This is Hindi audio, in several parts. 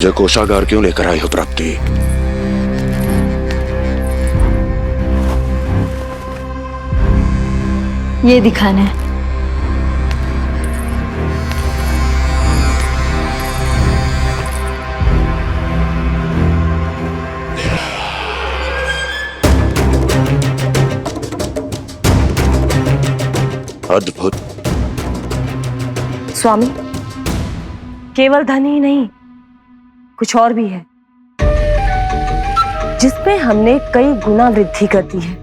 जो कोषागार क्यों लेकर आई हो प्राप्ति? ये दिखाना है। अद्भुत। स्वामी, केवल धन ही नहीं, कुछ और भी है जिसमें हमने कई गुना वृद्धि कर दी है।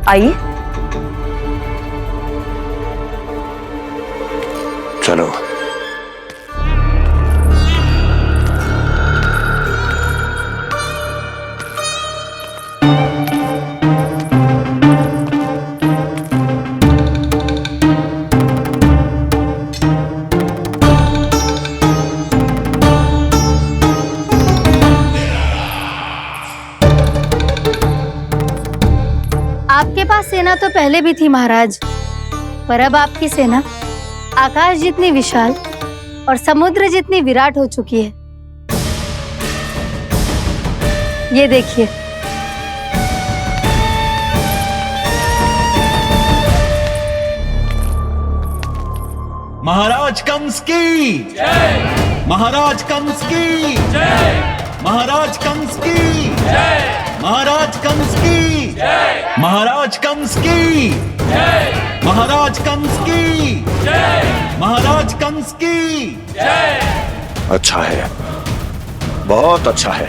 आइए चलो। आपके पास सेना तो पहले भी थी महाराज, पर अब आपकी सेना आकाश जितनी विशाल और समुद्र जितनी विराट हो चुकी है। ये देखिए। महाराज कंस की जय। महाराज कंस की जय। महाराज कंस की जय। महाराज कंस की जय। महाराज कंस की जय। महाराज कंस की जय। महाराज कंस की जय। अच्छा है, बहुत अच्छा है।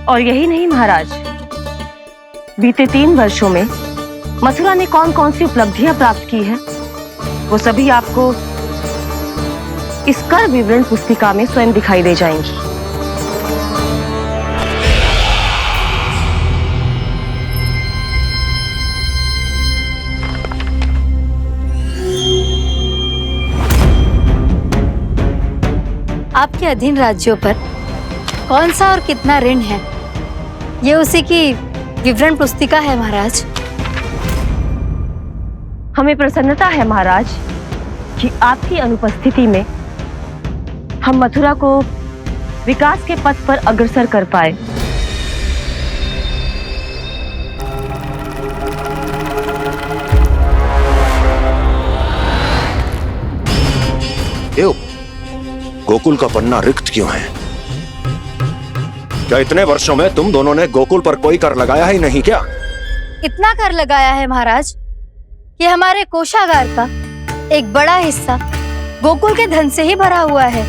और यही नहीं महाराज, बीते 3 वर्षों में मथुरा ने कौन कौन सी उपलब्धियां प्राप्त की है, वो सभी आपको इस कर विवरण पुस्तिका में स्वयं दिखाई दे जाएंगी। आपके अधीन राज्यों पर कौन सा और कितना ऋण है, ये उसी की विवरण पुस्तिका है महाराज। हमें प्रसन्नता है महाराज कि आपकी अनुपस्थिति में हम मथुरा को विकास के पथ पर अग्रसर कर पाए। क्यों? गोकुल का पन्ना रिक्त क्यों है? क्या इतने वर्षों में तुम दोनों ने गोकुल पर कोई कर लगाया ही नहीं क्या? इतना कर लगाया है महाराज कि हमारे कोषागार का एक बड़ा हिस्सा गोकुल के धन से ही भरा हुआ है।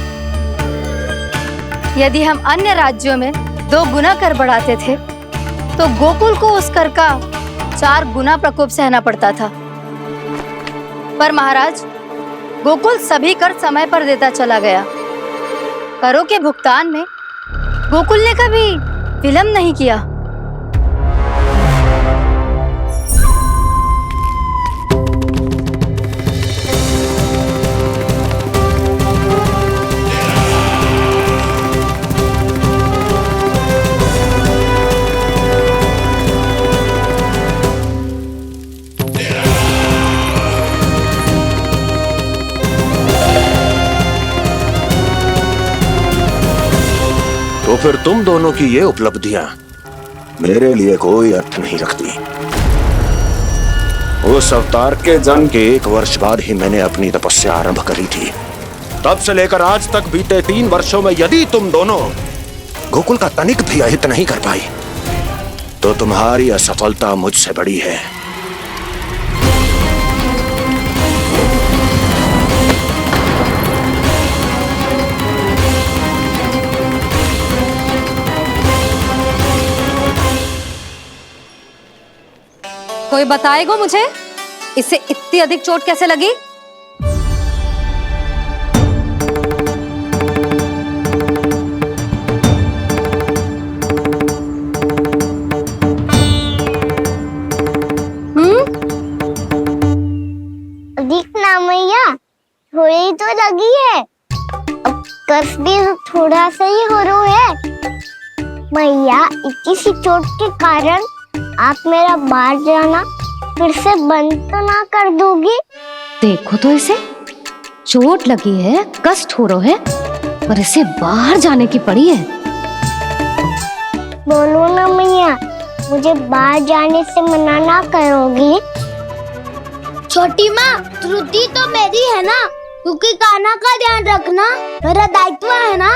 यदि हम अन्य राज्यों में 2 गुना कर बढ़ाते थे तो गोकुल को उस कर का 4 गुना प्रकोप सहना पड़ता था। पर महाराज, गोकुल सभी कर समय पर देता चला गया। करों के भुगतान में गोकुल ने कभी विलंब नहीं किया। तो फिर तुम दोनों की ये उपलब्धियां मेरे लिए कोई अर्थ नहीं रखती। उस अवतार के जन्म के 1 वर्ष बाद ही मैंने अपनी तपस्या आरंभ करी थी। तब से लेकर आज तक बीते 3 वर्षों में यदि तुम दोनों गोकुल का तनिक भी अहित नहीं कर पाई तो तुम्हारी असफलता मुझसे बड़ी है। कोई बताएगा मुझे इसे इतनी अधिक चोट कैसे लगी? अधिक ना मैया, थोड़ी तो लगी है। अब कस भी थोड़ा सा ही हो रहा है। मैया, इतनी सी चोट के कारण आप मेरा बाहर जाना फिर से बंद तो ना कर दोगी? देखो तो इसे, चोट लगी है, कष्ट हो रहा है, पर इसे बाहर जाने की पड़ी है। बोलो ना मैया, मुझे बाहर जाने से मना ना करोगी? छोटी माँ, त्रुटि तो मेरी है ना, क्योंकि कान्हा का ध्यान रखना मेरा दायित्व है ना।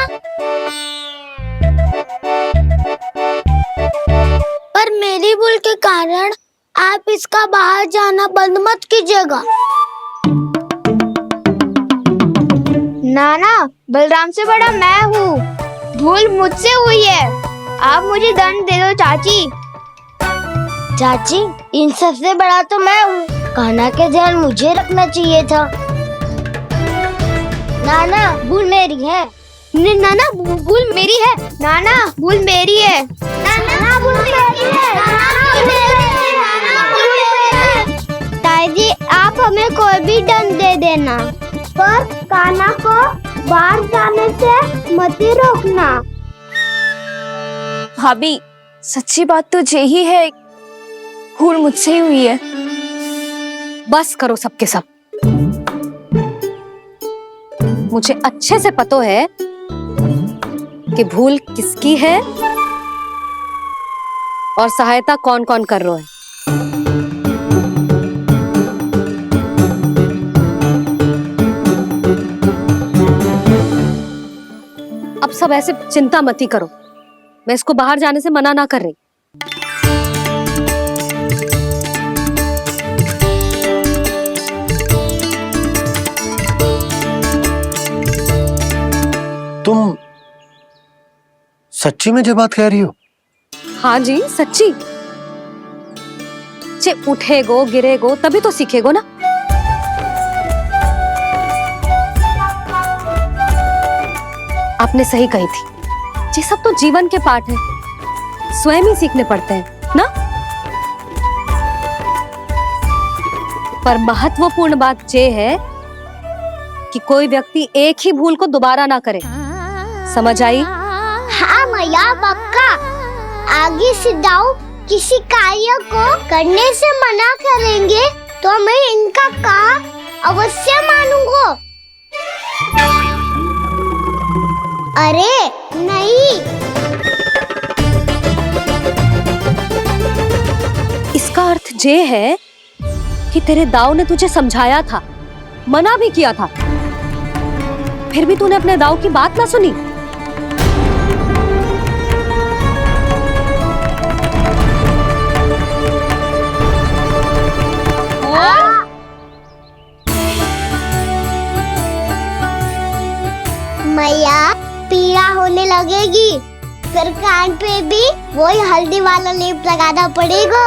पर मेरी भूल के कारण आप इसका बाहर जाना बंद मत कीजिएगा। नाना, बलराम से बड़ा मैं हूँ, भूल मुझसे हुई है, आप मुझे दंड दे दो चाची। चाची, इन सबसे बड़ा तो मैं हूँ, कान्हा के ध्यान मुझे रखना चाहिए था। नाना, भूल मेरी है। नाना, भूल मेरी है। नाना, भूल मेरी है। नाना, भूल मेरी है। नाना, भूल मेरी है। ताई जी, आप हमें कोई भी दंड दे देना, पर कान्हा को बाहर जाने से मत ही रोकना। भाभी, सच्ची बात तो यही है, भूल मुझसे ही हुई है। बस करो सबके सब। मुझे अच्छे से पता है कि भूल किसकी है और सहायता कौन कौन कर रहा है। अब सब ऐसे चिंता मत ही करो, मैं इसको बाहर जाने से मना ना कर रही। तुम सच्ची में जो बात कह रही हो? हाँ जी, सच्ची। जे उठेगो गिरेगो तभी तो सीखेगो ना। आपने सही कही थी, ये सब तो जीवन के पाठ है, स्वयं ही सीखने पड़ते हैं ना। पर महत्वपूर्ण बात ये है कि कोई व्यक्ति एक ही भूल को दोबारा ना करे, समझ आई? हाँ मैया, पक्का। आगे से जाओ किसी कार्य को करने से मना करेंगे तो मैं इनका कहा अवश्य मानूंगा। अरे नहीं, इसका अर्थ ये है कि तेरे दाऊ ने तुझे समझाया था, मना भी किया था, फिर भी तूने अपने दाऊ की बात ना सुनी। मैया, पीड़ा होने लगेगी, फिर कान पे भी वही हल्दी वाला लेप लगाना पड़ेगा।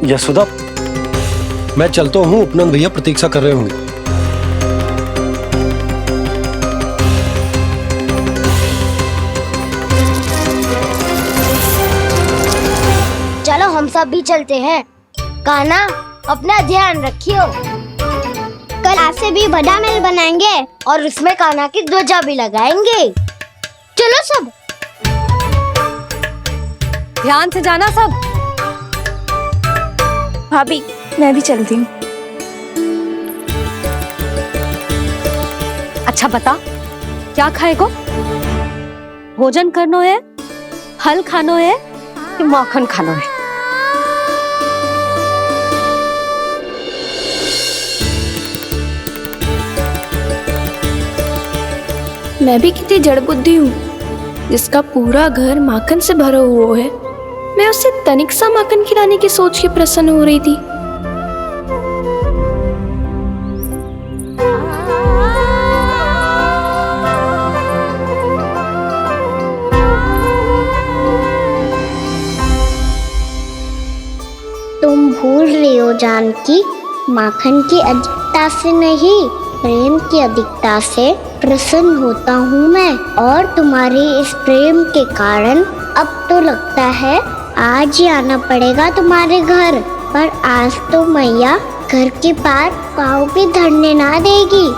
यशोदा, मैं चलता हूँ, उपनंद भैया प्रतीक्षा कर रहे होंगे। चलो हम सब भी चलते हैं। कान्हा, अपना ध्यान रखियो। कल आज से भी बड़ा महल बनाएंगे और उसमें कान्हा की ध्वजा भी लगाएंगे। चलो सब। ध्यान से जाना सब। भाभी, मैं भी चलती हूँ। अच्छा बता, क्या खाएगो? भोजन करनो है, फल खानो है कि माखन खानो है? मैं भी कितनी जड़ बुद्धि हूँ, जिसका पूरा घर माखन से भरा हुआ है। मैं उससे तनिक सा माखन खिलाने की सोच के प्रसन्न हो रही थी। तुम भूल रही हो जानकी, माखन की अधिकता से नहीं, प्रेम की अधिकता से प्रसन्न होता हूँ मैं, और तुम्हारे इस प्रेम के कारण अब तो लगता है आज ही आना पड़ेगा तुम्हारे घर, पर आज तो मैया घर के पार पाँव भी धरने ना देगी।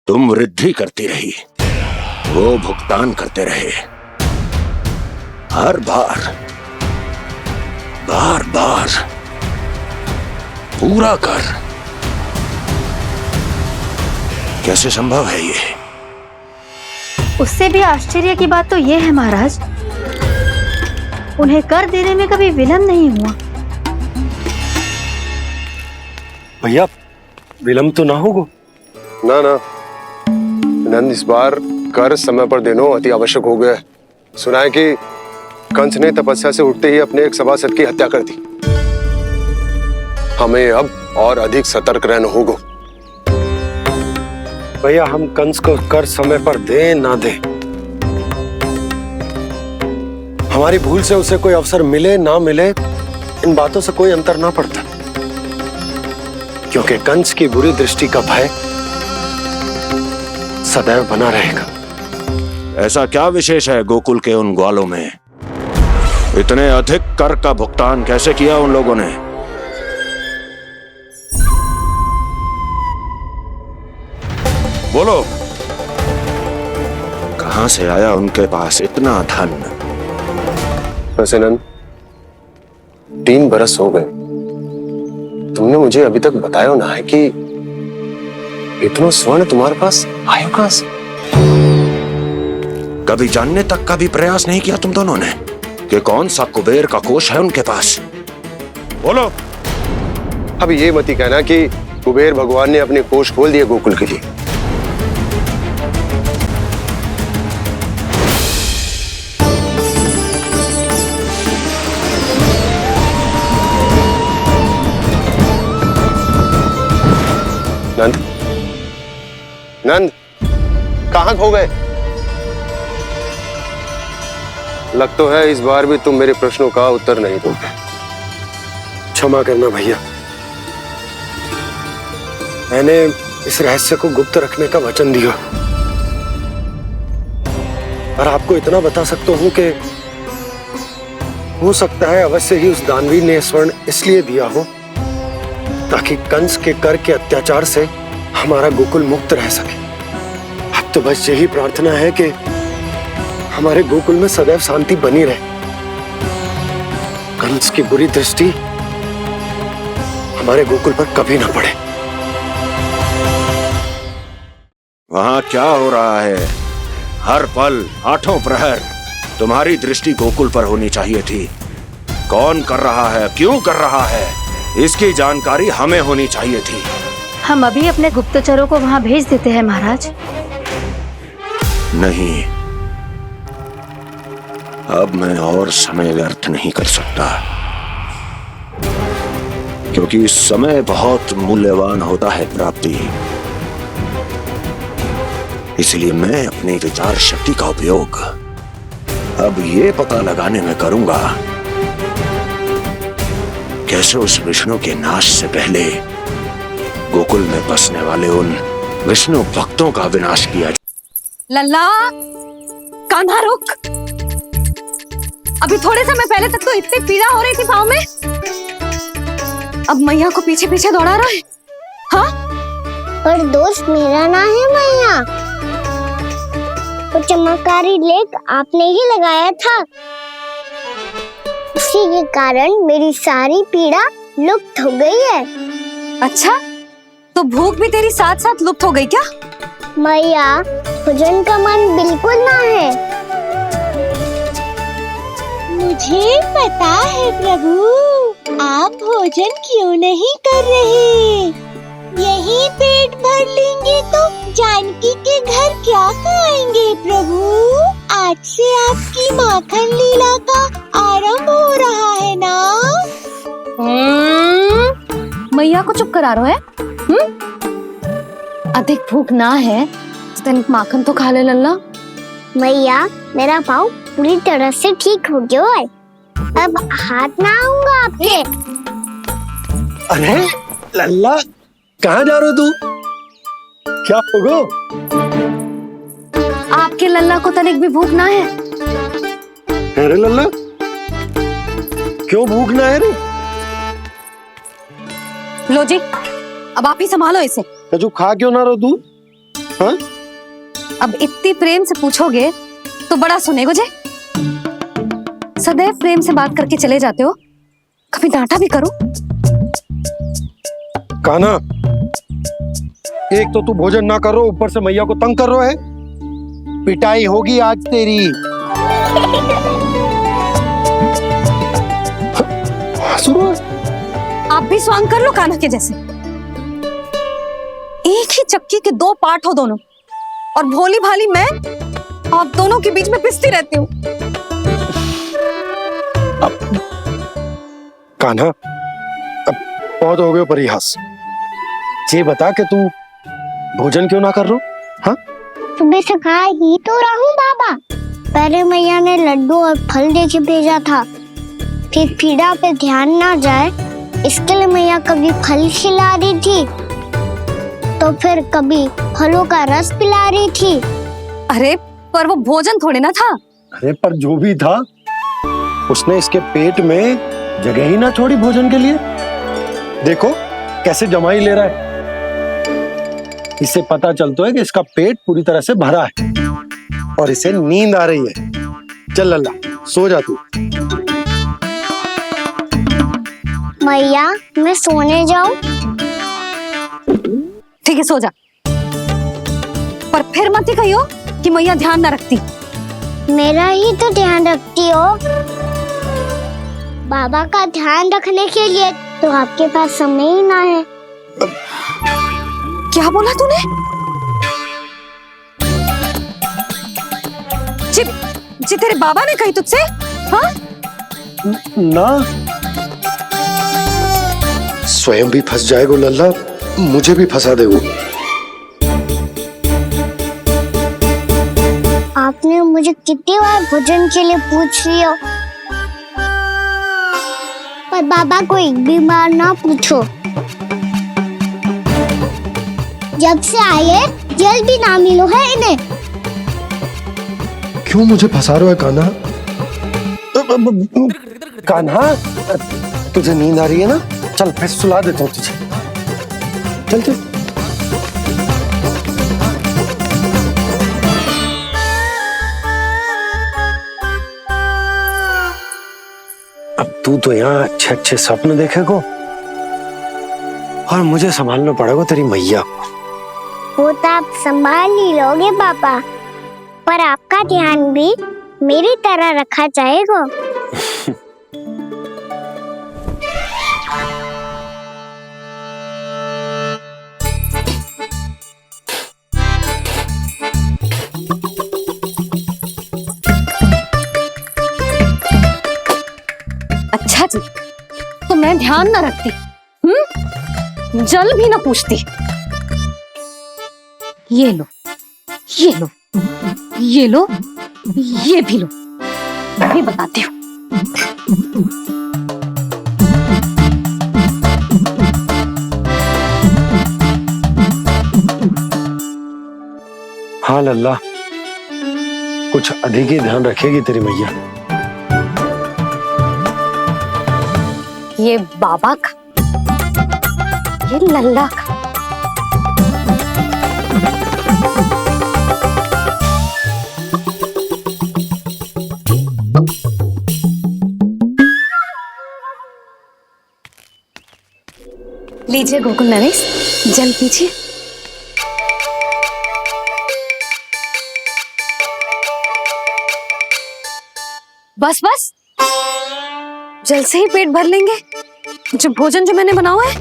तुम वृद्धि करती रही, वो भुगतान करते रहे। हर बार बार बार पूरा कर। कैसे संभव है ये? उससे भी आश्चर्य की बात तो ये है महाराज, उन्हें कर देने में कभी विलंब नहीं हुआ। भैया विलंब तो ना होगा? ना ना नंद, इस बार कर समय पर देना अति आवश्यक हो गया है। सुना है कि कंस ने तपस्या से उठते ही अपने एक सभासद की हत्या कर दी। हमें अब और अधिक सतर्क रहना होगा। भैया हम कंस को कर समय पर दे ना दे, हमारी भूल से उसे कोई अवसर मिले ना मिले, इन बातों से कोई अंतर ना पड़ता, क्योंकि कंस की बुरी दृष्टि का भय सदैव बना रहेगा। ऐसा क्या विशेष है गोकुल के उन ग्वालों में? इतने अधिक कर का भुगतान कैसे किया उन लोगों ने? बोलो, कहां से आया उनके पास इतना धन? वैसे नंद, 3 बरस हो गए, तुमने मुझे अभी तक बताया ना है कि इतना स्वर्ण तुम्हारे पास आया कहां से? कभी जानने तक का भी प्रयास नहीं किया तुम दोनों ने कि कौन सा कुबेर का कोष है उनके पास? बोलो। अब ये मत ही कहना कि कुबेर भगवान ने अपने कोष खोल दिए गोकुल के लिए। नंद, नंद, कहां खो गए? लग तो है इस बार भी तुम मेरे प्रश्नों का उत्तर नहीं दोगे। क्षमा करना भैया, मैंने इस रहस्य को गुप्त रखने का वचन दिया, और आपको इतना बता सकता हूं कि हो सकता है अवश्य ही उस दानवी ने स्वर्ण इसलिए दिया हो ताकि कंस के कर के अत्याचार से हमारा गोकुल मुक्त रह सके। अब तो बस यही प्रार्थना है कि हमारे गोकुल में सदैव शांति बनी रहे, कंस की बुरी दृष्टि हमारे गोकुल पर कभी ना पड़े। वहां क्या हो रहा है? हर पल, आठों प्रहर तुम्हारी दृष्टि गोकुल पर होनी चाहिए थी। कौन कर रहा है, क्यों कर रहा है, इसकी जानकारी हमें होनी चाहिए थी। हम अभी अपने गुप्तचरों को वहां भेज देते हैं महाराज। नहीं, अब मैं और समय व्यर्थ नहीं कर सकता, क्योंकि समय बहुत मूल्यवान होता है प्राप्ति। इसलिए मैं अपनी विचार शक्ति का उपयोग अब ये पता लगाने में करूंगा कैसे उस विष्णु के नाश से पहले गोकुल में बसने वाले उन विष्णु भक्तों का विनाश किया जाए। लल्ला, कान्हा रुक। अभी थोड़े समय पहले तक तो इतनी पीड़ा हो रही थी पाँव में, अब मैया को पीछे पीछे दौड़ा रहा है। हाँ? पर दोस्त मेरा ना है मैया, वो चमत्कारी लेख आपने ही लगाया था, इसी के कारण मेरी सारी पीड़ा लुप्त हो गई है। अच्छा, तो भूख भी तेरी साथ साथ लुप्त हो गई क्या? मैया, भोजन का मन बिल्कुल ना है। मुझे पता है प्रभु, आप भोजन क्यों नहीं कर रहे। यही पेट भर लेंगे तो जानकी के घर क्या खाएंगे प्रभु। आज से आपकी माखन लीला का आरंभ हो रहा है ना। मैया को चुप करा रहे है? अधिक भूख ना है तो तनिक माखन तो खा ले लल्ला। मैया, मेरा पाँव पूरी तरह से ठीक हो गया है, अब हाथ ना आऊंगा आपके। अरे लल्ला, कहाँ जा रहे हो तू? क्या होगा? आपके लल्ला को तनिक भी भूख ना है? अरे लल्ला, क्यों भूख ना है रे? लो जी, अब आप ही संभालो इसे। तू खा क्यों ना रहो तू? हाँ? अब इतनी प्रेम से पूछोगे तो बड़ा सुनेगो जे। सदैव प्रेम से बात करके चले जाते हो, कभी डांटा भी करो। कान्हा, एक तो तू भोजन ना करो, ऊपर से मैया को तंग कर रहा है। पिटाई होगी आज तेरी। आप भी स्वांग कर लो कान्हा के जैसे। एक ही चक्की के दो पार्ट हो दोनों, और भोली भाली मैं आप दोनों के बीच में पिसती रहती हूँ। कान्हा, अब बहुत हो गए परिहास। ये बता कि तू भोजन क्यों ना कर रो? हाँ? सुबह से खा ही तो रहा हूँ बाबा। पहले मैया ने लड्डू और फल देके भेजा था, फिर पीड़ा पे ध्यान ना जाए इसके लिए मैया कभी फल खिला रही थी तो फिर कभी फलों का रस पिला रही थी। अरे पर वो भोजन थोड़े ना था। अरे पर जो भी था, उसने इसके पेट में जगह ही ना छोड़ी भोजन के लिए। देखो कैसे जमाई ले रहा है। इससे पता चलता है कि इसका पेट पूरी तरह से भरा है और इसे नींद आ रही है। चल लल्ला, सो जा तू। मैया, मैं सोने जाऊं? ठीक है, सो जा। पर फिर मत ही कहियो कि मैया ध्यान ना रखती। मेरा ही तो ध्यान रखती हो। बाबा का ध्यान रखने के लिए तो आपके पास समय ही ना है। क्या बोला तूने? जी तेरे बाबा ने कही तुझसे? हाँ? ना, स्वयं भी फंस जाएगा लल्ला, मुझे भी फंसा देगो। आपने मुझे कितनी बार भोजन के लिए पूछ लिया, पर बाबा को एक भी बार ना पूछो। जब से आए जल भी ना मिलो है इन्हें। क्यों मुझे फंसा रहा है कान्हा? कान्हा, तुझे नींद आ रही है ना? चल मैं सुला देता हूँ तुझे। चल चल। अब तू तो यहाँ अच्छे अच्छे सपने देखेगो और मुझे संभालना पड़ेगा तेरी मैया को। वो तो आप संभाल ही लोगे पापा, पर आपका ध्यान भी मेरी तरह रखा जाएगा। अच्छा जी, तो मैं ध्यान ना रखती, जल भी ना पूछती। ये लो, ये लो, ये लो, ये भी लो। मैं भी बताती हूँ। हाँ लल्ला, कुछ अधिक ही ध्यान रखेगी तेरी मैया। ये बाबा का, ये लल्ला का। लीजिए गोकुल नरेश, जल पीजिए। बस बस, जल से ही पेट भर लेंगे। जो भोजन जो मैंने बनाया है।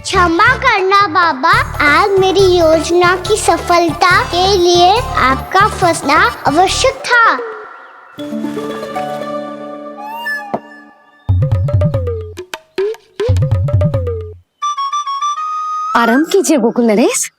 क्षमा करना बाबा, आज मेरी योजना की सफलता के लिए आपका फंसना आवश्यक था। आराम कीजिए गोकुल नरेश।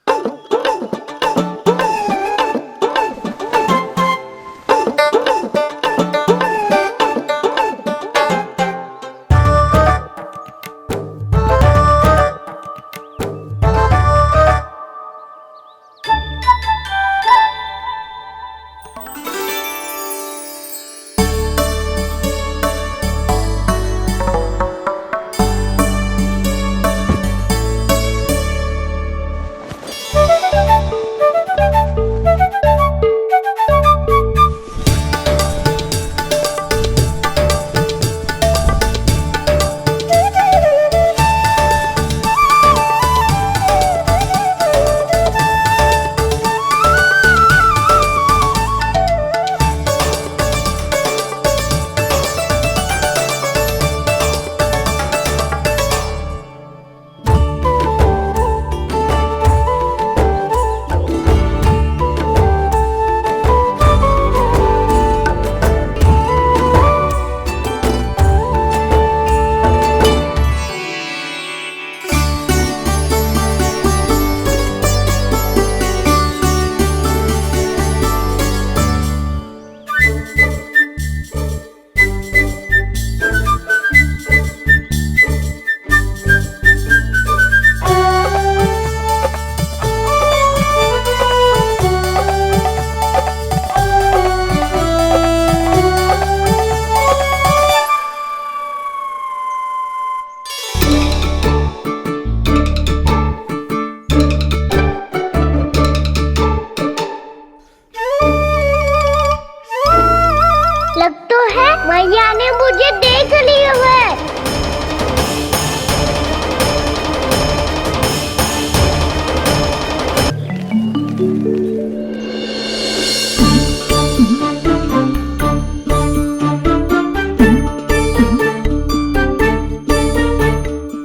मैया ने मुझे देख लिया है।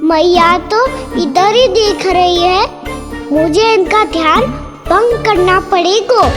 मैया तो इधर ही देख रही है, मुझे इनका ध्यान भंग करना पड़ेगा।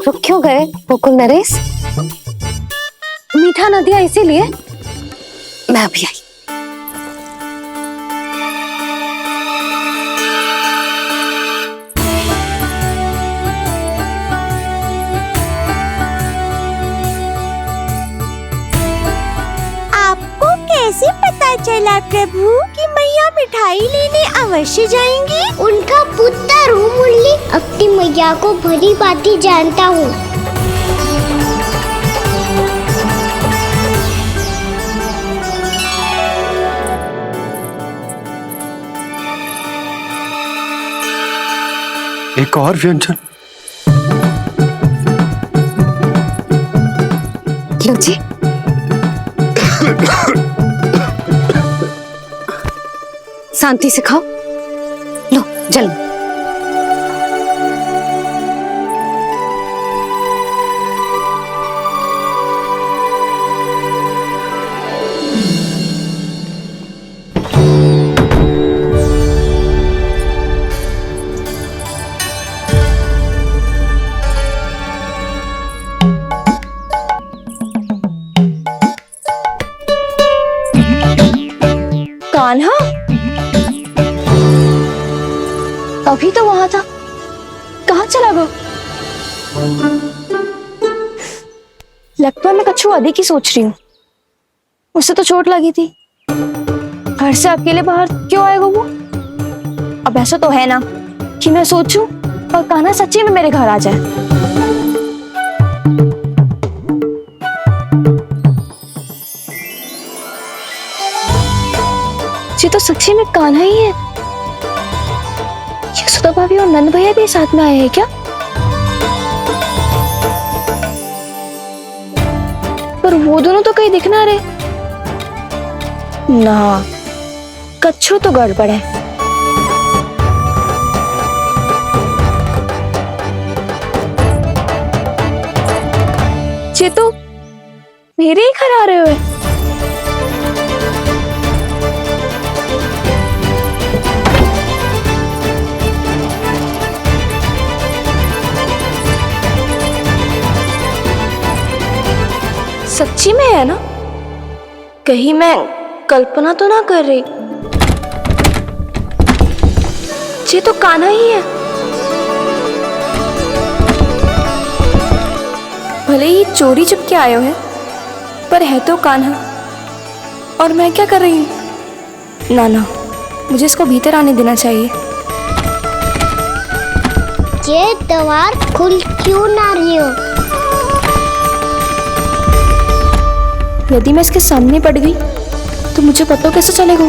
रुक क्यों गए गोकुल नरेश? मीठा न दिया इसीलिए? मैं अभी आई। आपको कैसे पता चला प्रभु कि मैया मिठाई लेने अवश्य जाएंगी? उनका पुत्र हूँ मुरली, अपनी मैया को भली भांति जानता हूँ। एक और व्यंजन। लो जी। शांति से खाओ। लो जल। कान्हा अभी तो वहां था, कहाँ चला गया? लगता है मैं कछु अधिक ही सोच रही हूँ। उसे तो चोट लगी थी, घर से अकेले बाहर क्यों आएगा वो? अब ऐसा तो है ना कि मैं सोचूं और कान्हा सच्ची में मेरे घर आ जाए। ये तो सच्ची में कान्हा ही है। यशोदा भाभी और नंद भैया भी साथ में आए हैं क्या? पर वो दोनों तो कहीं दिख ना रहे। ना, कच्छू तो गड़बड़ है। ये तो मेरे ही घर आ रहे हो। सच्ची में है ना? कहीं मैं कल्पना तो ना कर रही? ये तो कान्हा ही है। भले ही चोरी चुपके आए हो है, पर है तो कान्हा। और मैं क्या कर रही हूँ? ना, मुझे इसको भीतर आने देना चाहिए। ये द्वार खुल क्यों ना रही हो? यदि मैं इसके सामने पड़ गई तो मुझे पता कैसे चलेगा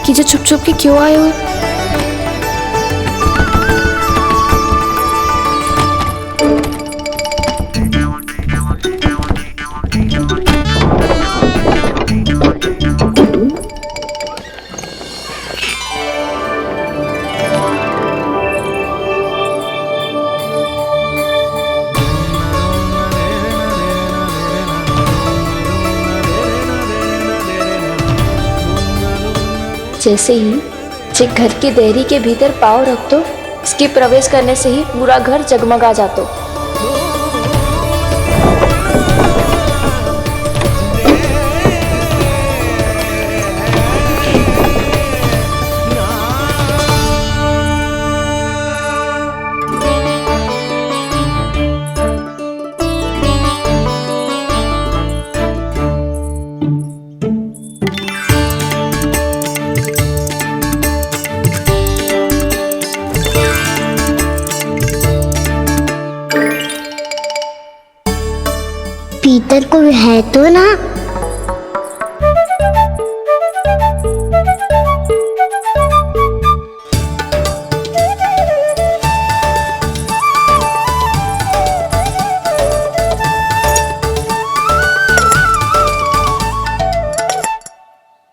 कि ये छुप छुप के क्यों आए हुए? जैसे ही जे घर की देहरी के भीतर पाँव रख दो, इसके प्रवेश करने से ही पूरा घर जगमगा जातो। भीतर कोई है तो ना?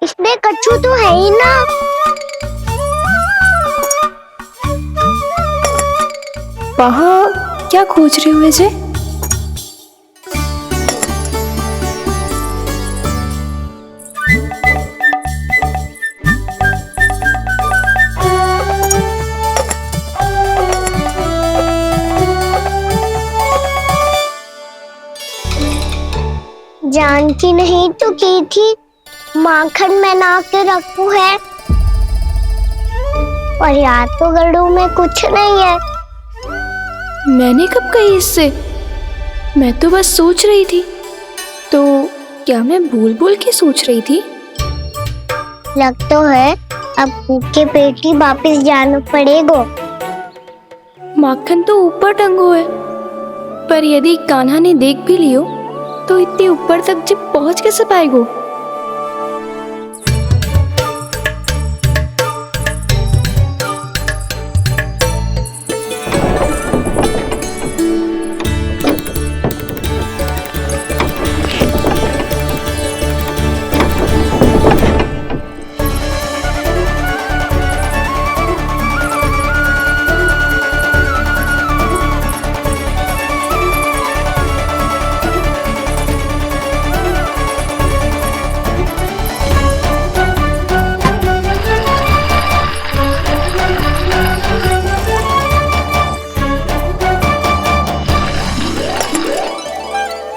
इसमें कच्छू तो है ही ना। वहाँ क्या खोज रहे हो अजय? जानकी नहीं तो की थी माखन में ना के रखू है, और यार तो गड़ू में कुछ नहीं है। मैंने कब कही इससे? मैं तो बस सोच रही थी। तो क्या मैं भूल भूल के सोच रही थी? लग तो है अब भूखे पेट ही वापिस जाना पड़ेगा। माखन तो ऊपर टंगो है, पर यदि कान्हा ने देख भी लियो तो इतने ऊपर तक जब पहुंच कैसे पाएगो?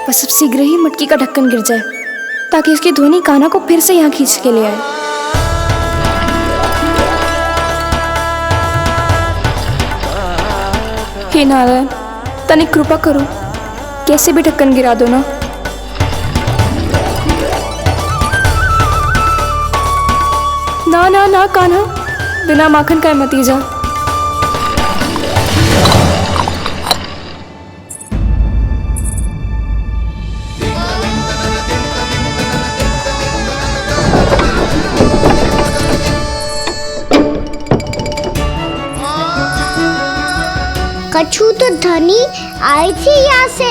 बस अब शीघ्र ही मटकी का ढक्कन गिर जाए ताकि उसकी ध्वनि कान्हा को फिर से यहाँ खींच के ले आए। हे नारायण, तनिक कृपा करो, कैसे भी ढक्कन गिरा दो ना। ना ना ना कान्हा, बिना माखन का मत ही जा। कच्छू तो धनी आई थी यहाँ से।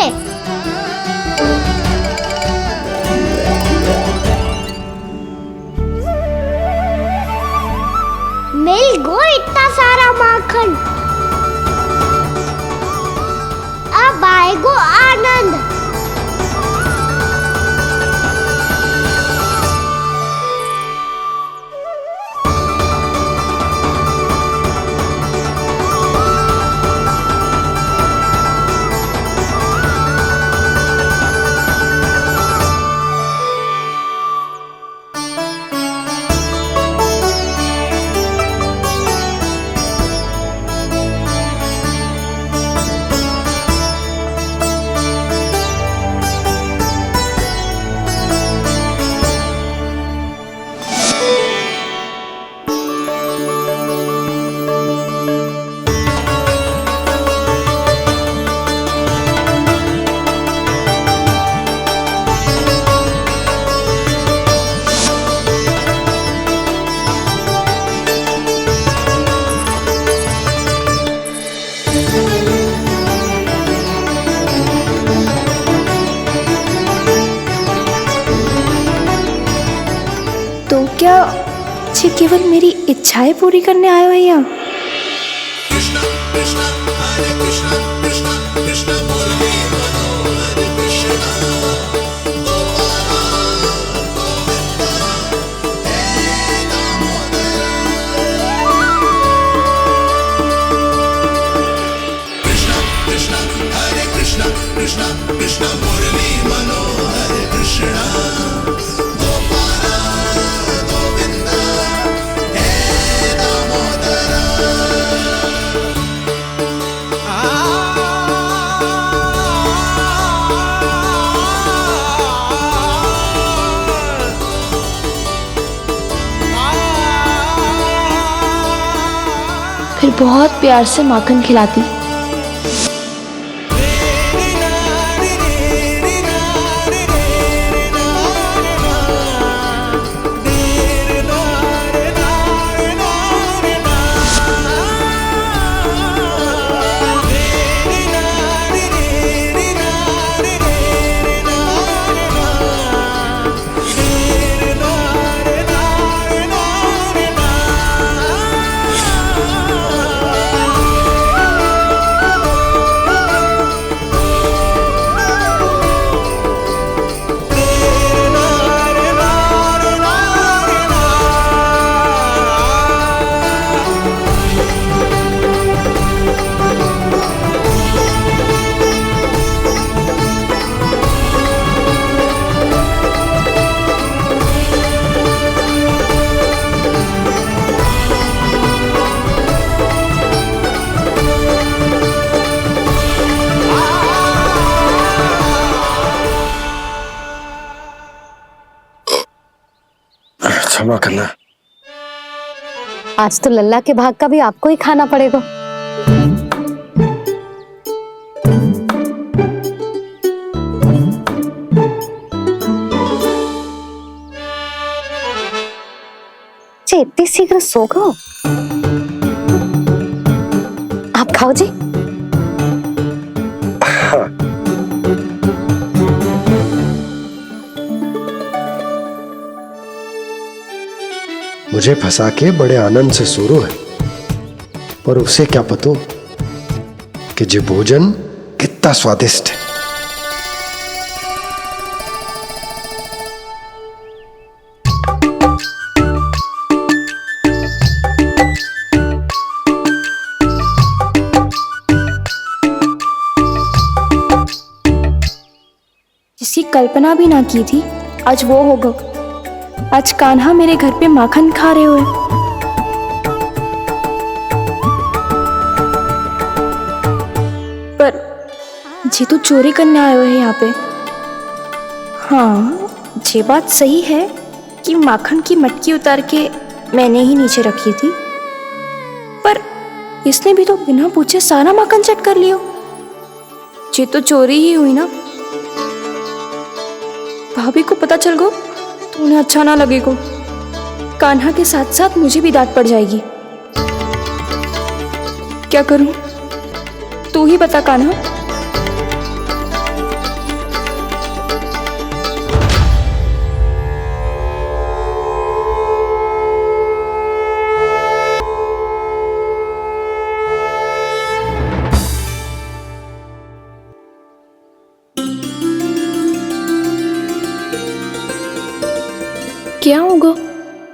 मिल गो इतना सारा माखन, अब आएगो आनंद। क्या ये केवल मेरी इच्छाएं पूरी करने आए हो यहाँ? फिर बहुत प्यार से माखन खिलाती। क्षमा करना। आज तो लल्ला के भाग का भी आपको ही खाना पड़ेगा। इतनी शीघ्र सो गो? आप खाओ जी। हाँ। मुझे फंसा के बड़े आनंद से सो रो है, पर उसे क्या पतो कि ये भोजन कितना स्वादिष्ट है। जिसकी कल्पना भी ना की थी, आज वो होगा। आज कान्हा मेरे घर पे माखन खा रहे हुए। पर जी तो चोरी करने आए हुए हैं यहाँ पे। हाँ, ये बात सही है कि माखन की मटकी उतार के मैंने ही नीचे रखी थी, पर इसने भी तो बिना पूछे सारा माखन चट कर लिया। ये तो चोरी ही हुई ना। भाभी को पता चल गो तो उन्हें अच्छा ना लगेगा। कान्हा के साथ साथ मुझे भी डांट पड़ जाएगी। क्या करूं? तू ही बता कान्हा। क्या होगा?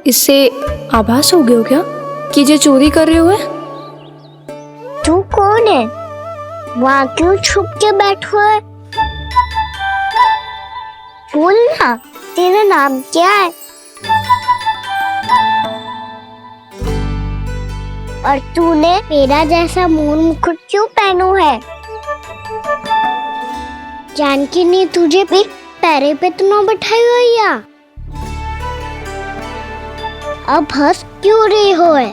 इससे आभास हो गया क्या कि ये चोरी कर रहे हो? तू कौन है? वहाँ क्यों छुप के बैठो है? बोल ना, तेरा नाम क्या है? और तूने मेरा जैसा मोर मुकुट क्यों पहनो है? जानकी ने तुझे भी पैरे पे तो ना बैठाई हुई है। अब हंस क्यों रही हो है?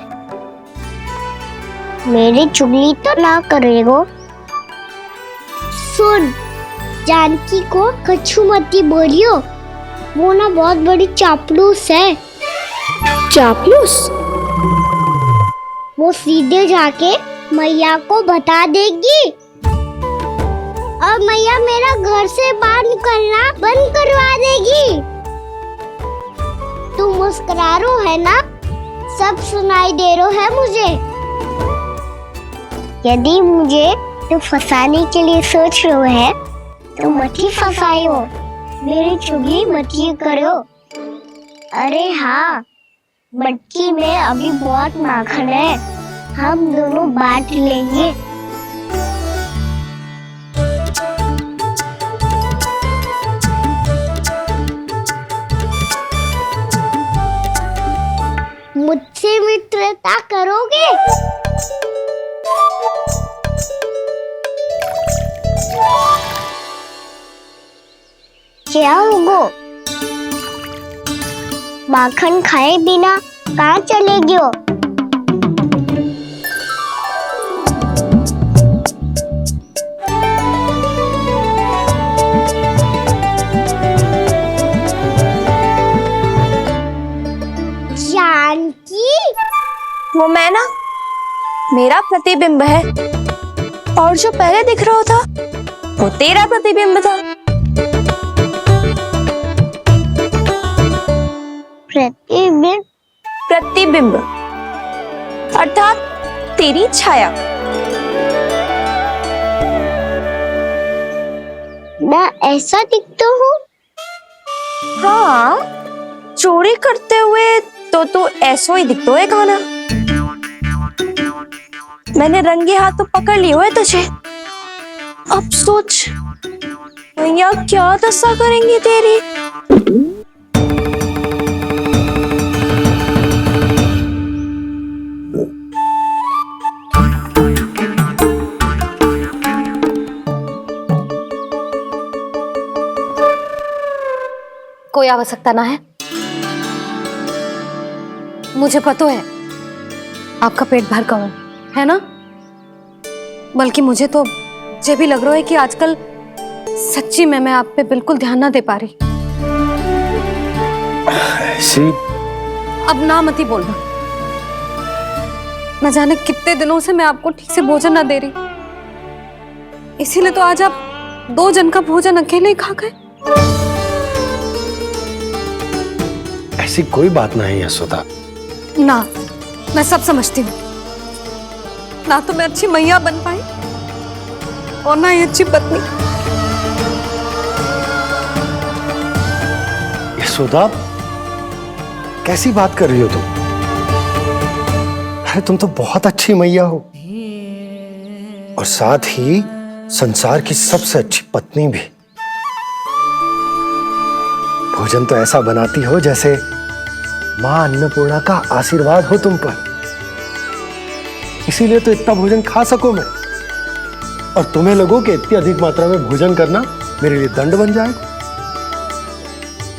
मेरी चुगली तो ना करेगो। सुन, जानकी को कछु मती बोलियो, वो ना बहुत बड़ी चापलूस है। चापलूस? वो सीधे जाके मैया को बता देगी और मैया मेरा घर से बाहर निकलना बंद करवा देगी। तू मुस्कुरा रो है ना? सब सुनाई दे रो है मुझे। यदि मुझे तू फंसाने के लिए सोच रहे है तो मत ही फंसायो, मेरी चुगली मत ही करो। अरे हाँ, मटकी में अभी बहुत माखन है, हम दोनों बांट लेंगे। मुझसे मित्रता करोगे? क्या होगा? माखन खाए बिना कहाँ चलेगी हो? वो मैं ना, मेरा प्रतिबिंब है, और जो पहले दिख रहा था वो तेरा प्रतिबिंब था। प्रतिबिंब? प्रतिबिंब अर्थात तेरी छाया। मैं ऐसा दिखता हूँ? हाँ, चोरी करते हुए तो तू ऐसा ही दिखता है कान्हा। मैंने रंगे हाथ तो पकड़ लिए हुए तुझे। अब सोच भैया क्या दशा करेंगी तेरी। कोई आवश्यकता ना है। मुझे पता है आपका पेट भर गया है ना, बल्कि मुझे तो ये भी लग रहा है कि आजकल सच्ची में मैं आप पे बिल्कुल ध्यान ना दे पा रही। ऐसी अब ना मत ही बोलना। न जाने कितने दिनों से मैं आपको ठीक से भोजन ना दे रही, इसीलिए तो आज आप 2 जन का भोजन अकेले ही खा गए। ऐसी कोई बात नहीं यशोदा। ना, मैं सब समझती हूँ। ना तो मैं अच्छी मैया बन पाई और ना ही अच्छी पत्नी। यशोदा, कैसी बात कर रही हो तुम? अरे तुम तो बहुत अच्छी मैया हो और साथ ही संसार की सबसे अच्छी पत्नी भी। भोजन तो ऐसा बनाती हो जैसे मां अन्नपूर्णा का आशीर्वाद हो तुम पर। इसीलिए तो इतना भोजन खा सको मैं, और तुम्हें लगो कि इतनी अधिक मात्रा में भोजन करना मेरे लिए दंड बन जाएगा।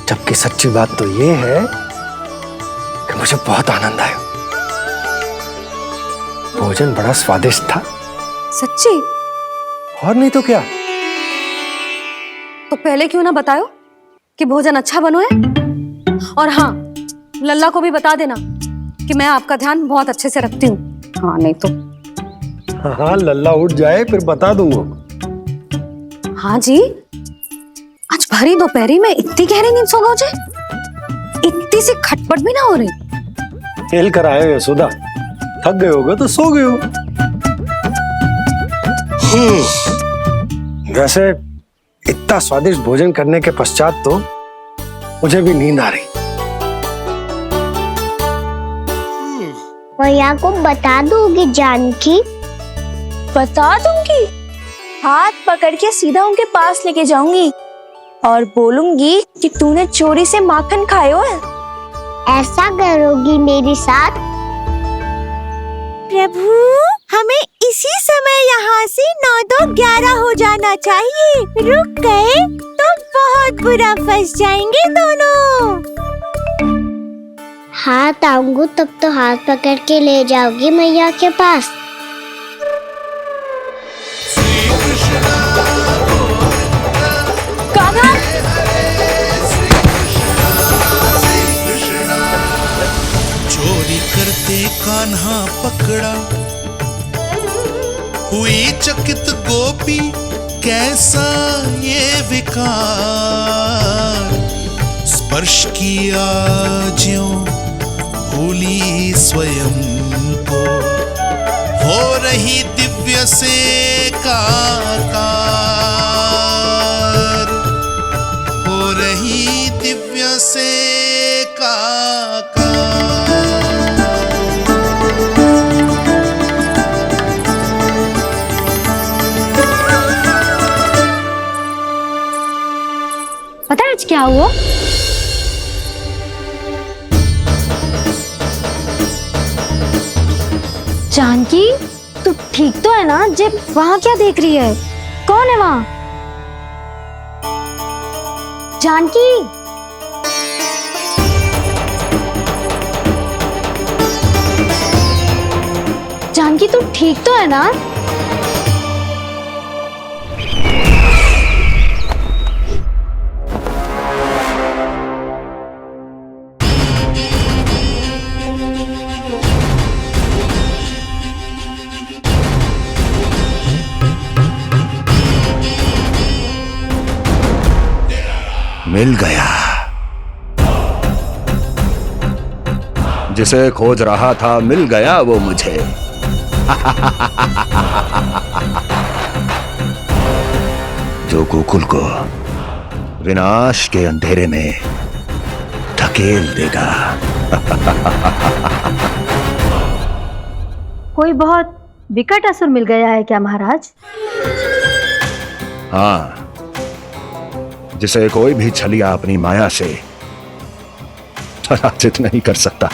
जबकि सच्ची बात तो ये है कि मुझे बहुत आनंद आया। भोजन बड़ा स्वादिष्ट था। सच्ची? और नहीं तो क्या। तो पहले क्यों ना बताओ कि भोजन अच्छा बनो है। और हाँ, लल्ला को भी बता देना कि मैं आपका ध्यान बहुत अच्छे से रखती हूँ। हाँ नहीं तो। हाँ, लल्ला उठ जाए फिर बता दूंगा। हाँ जी, आज भरी दोपहरी में इतनी गहरी नींद सो गए, इतनी सी खटपट भी ना हो रही। खेल कर आए हो यशोदा, थक गए होगे तो सो गए हो। वैसे इतना स्वादिष्ट भोजन करने के पश्चात तो मुझे भी नींद आ रही। भैया को बता दोगे जानकी? बता दूंगी। हाथ पकड़ के सीधा उनके पास लेके जाऊंगी और बोलूंगी कि तूने चोरी से माखन खाया है। ऐसा करोगी मेरे साथ? प्रभु, हमें इसी समय यहाँ से 9-2-11 हो जाना चाहिए। रुक गए तो बहुत बुरा फंस जाएंगे दोनों। हाथ आऊंगी तब तो हाथ पकड़ के ले जाओगी मैया के पास। कान्हा, चोरी करते कान्हा पकड़ा, हुई चकित गोपी कैसा ये विकार। स्पर्श किया ज्यों भूली स्वयं को, हो रही दिव्य से काकार, हो रही दिव्य से काकार। पता है आज क्या हुआ? जानकी, तू ठीक तो है ना? जे वहां क्या देख रही है? कौन है वहां? जानकी, जानकी तू ठीक तो है ना? मिल गया। जिसे खोज रहा था मिल गया वो मुझे। जो गोकुल को विनाश के अंधेरे में धकेल देगा। कोई बहुत विकट असुर मिल गया है क्या महाराज? हाँ, जिसे कोई भी छलिया अपनी माया से पराजित नहीं कर सकता।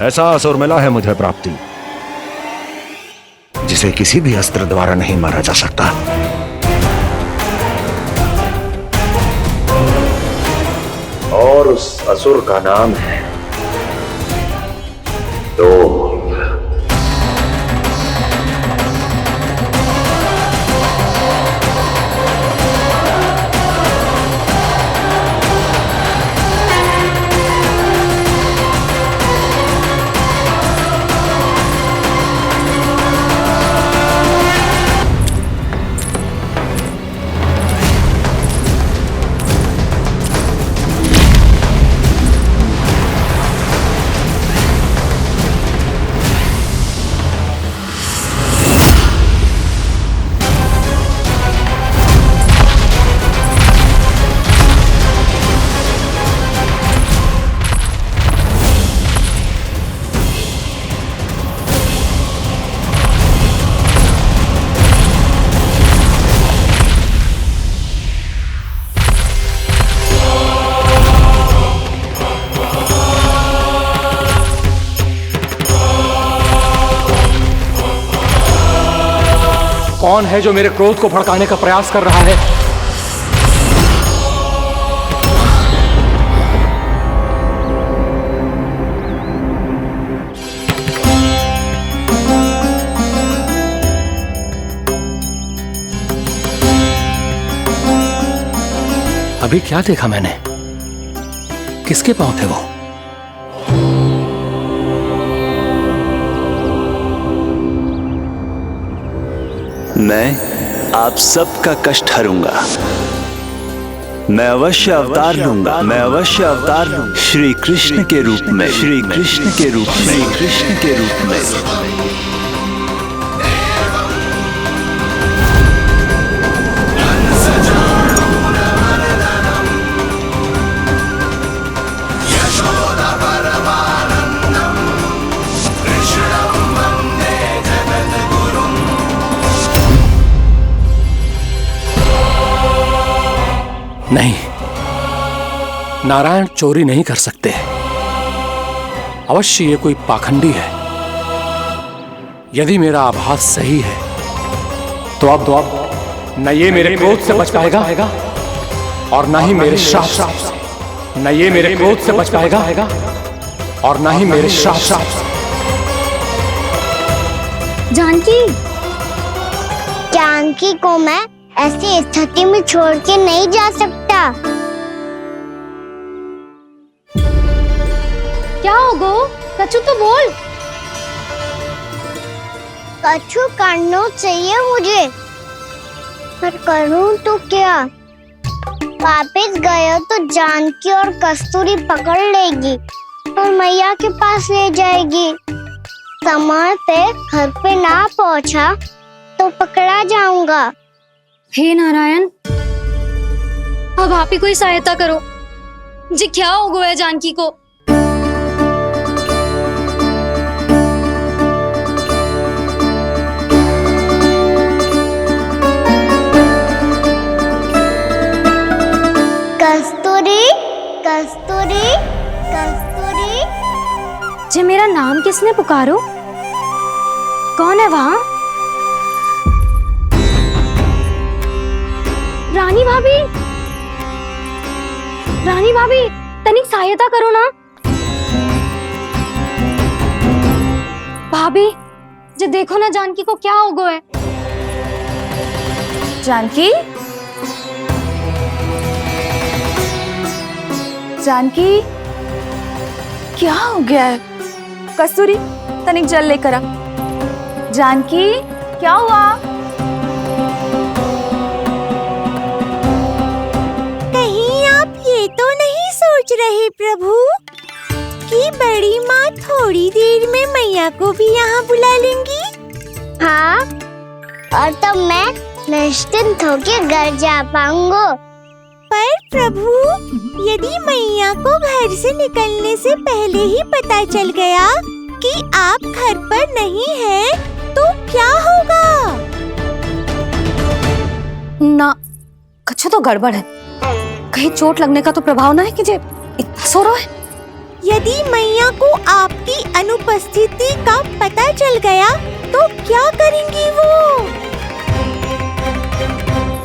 ऐसा असुर मिला है मुझे प्राप्ति, जिसे किसी भी अस्त्र द्वारा नहीं मारा जा सकता। और उस असुर का नाम है लोभ। कौन है जो मेरे क्रोध को भड़काने का प्रयास कर रहा है? अभी क्या देखा मैंने? किसके पांव थे वो? मैं आप सबका कष्ट हरूंगा। मैं अवश्य अवतार लूंगा। मैं अवश्य अवतार लूंगा श्री कृष्ण के रूप में। श्री कृष्ण के रूप में। श्री कृष्ण के रूप में। नहीं, नारायण चोरी नहीं कर सकते। अवश्य ये कोई पाखंडी है। यदि मेरा आभास सही है तो अब न ये मेरे क्रोध से बच पाएगा और न ही मेरे श्राप से। न ये मेरे क्रोध से बच पाएगा और न ही मेरे श्राप से। जानकी को मैं ऐसी स्थिति में छोड़ के नहीं जा सकता। क्या हो गो? कछु तो बोल। कछु करना चाहिए मुझे, पर करूं तो क्या? वापस गया तो जानकी और कस्तूरी पकड़ लेगी और मैया के पास ले जाएगी। समय पे घर पे ना पहुंचा तो पकड़ा जाऊंगा। हे नारायण, अब आप ही कोई सहायता करो जी। क्या हो गया जानकी को? कस्तूरी, कस्तूरी, कस्तूरी। जी मेरा नाम किसने पुकारो? कौन है वहाँ? रानी भाभी, रानी भाभी, तनिक सहायता करो ना। भाभी जी देखो ना जानकी को क्या हो गया है। जानकी, जानकी, क्या हो गया है? कस्तूरी, तनिक जल लेकर आ। जानकी, क्या हुआ? कहीं आप ये तो नहीं सोच रहे प्रभु कि बड़ी माँ थोड़ी देर में मैया को भी यहाँ बुला लेंगी? हाँ, और तब मैं निश्चिंत होकर घर जा पाऊंगा। पर प्रभु, यदि मैया को घर से निकलने से पहले ही पता चल गया कि आप घर पर नहीं हैं, तो क्या होगा? ना, कुछ तो गड़बड़ है। कहीं चोट लगने का तो प्रभाव ना है कि जे इतना सो रहा है। यदि मैया को आपकी अनुपस्थिति का पता चल गया तो क्या करेंगी वो?